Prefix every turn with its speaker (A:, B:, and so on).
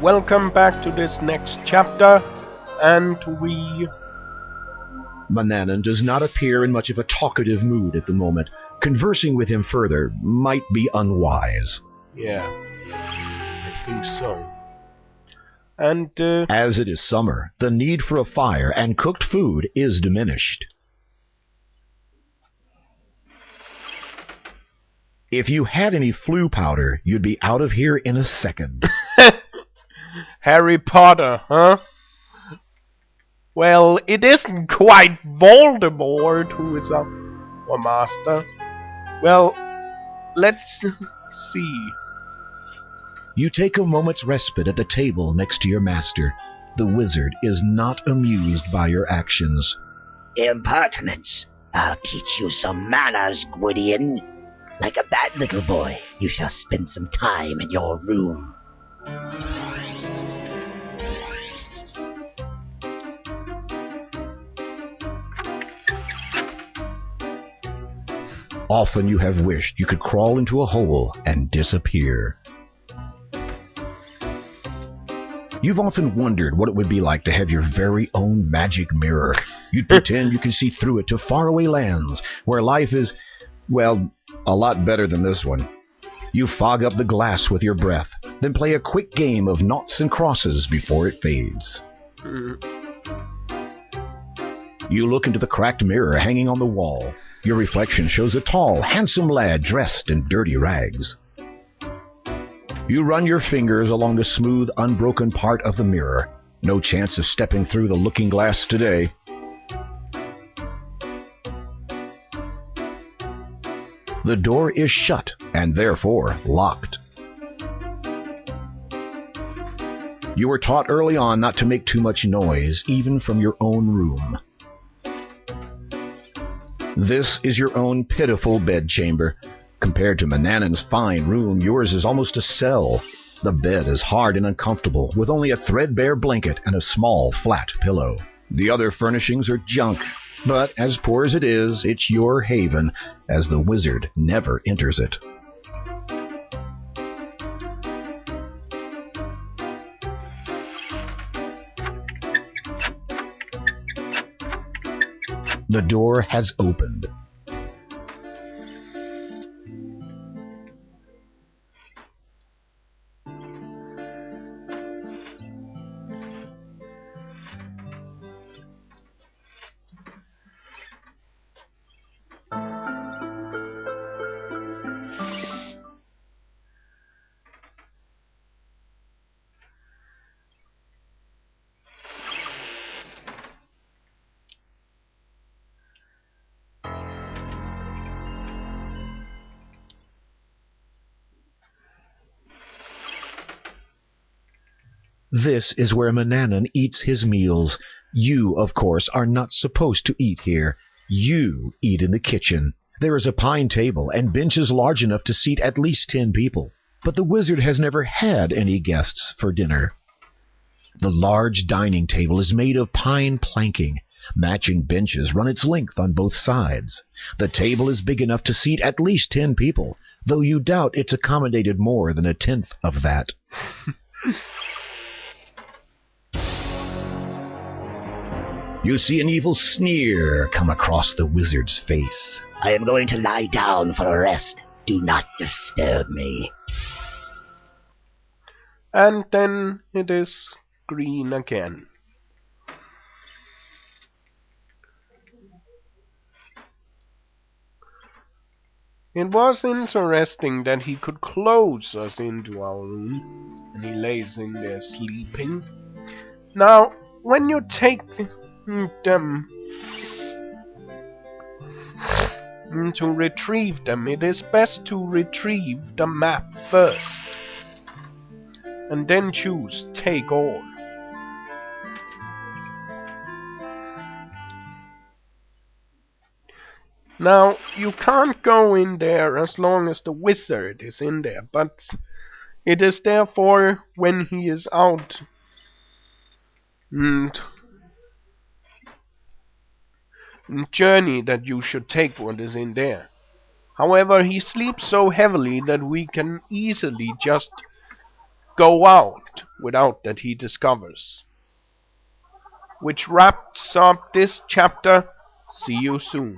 A: welcome back to this next chapter, and we...
B: Manannan does not appear in much of a talkative mood at the moment. Conversing with him further might be unwise.
A: Yeah, I think so. And,
B: As it is summer, the need for a fire and cooked food is diminished. If you had any flu powder, you'd be out of here in a second.
A: Harry Potter, huh? Well, it isn't quite Voldemort who is our master. Well, let's see.
B: You take a moment's respite at the table next to your master. The wizard is not amused by your actions.
C: Impertinence! I'll teach you some manners, Gwydion. Like a bad little boy, you shall spend some time in your room.
B: Often you have wished you could crawl into a hole and disappear. You've often wondered what it would be like to have your very own magic mirror. You'd pretend you can see through it to faraway lands where life is, well, a lot better than this one. You fog up the glass with your breath, then play a quick game of noughts and crosses before it fades. You look into the cracked mirror hanging on the wall. Your reflection shows a tall, handsome lad dressed in dirty rags. You run your fingers along the smooth, unbroken part of the mirror. No chance of stepping through the looking glass today. The door is shut, and therefore locked. You were taught early on not to make too much noise, even from your own room. This is your own pitiful bedchamber. Compared to Manannan's fine room, yours is almost a cell. The bed is hard and uncomfortable, with only a threadbare blanket and a small, flat pillow. The other furnishings are junk, but as poor as it is, it's your haven, as the wizard never enters it. The door has opened. This is where Manannan eats his meals. You, of course, are not supposed to eat here. You eat in the kitchen. There is a pine table and benches large enough to seat at least 10 people. But the wizard has never had any guests for dinner. The large dining table is made of pine planking. Matching benches run its length on both sides. The table is big enough to seat at least 10 people, though you doubt it's accommodated more than 1/10 of that. You see an evil sneer come across the wizard's face.
C: I am going to lie down for a rest. Do not disturb me.
A: And then it is green again. It was interesting that he could close us into our room, and he lays in there sleeping. Now, when you take them to retrieve them, it is best to retrieve the map first, and then choose take all. Now, you can't go in there as long as the wizard is in there, but it is therefore when he is out and journey that you should take what is in there. However, he sleeps so heavily that we can easily just go out without that he discovers. Which wraps up this chapter. See you soon.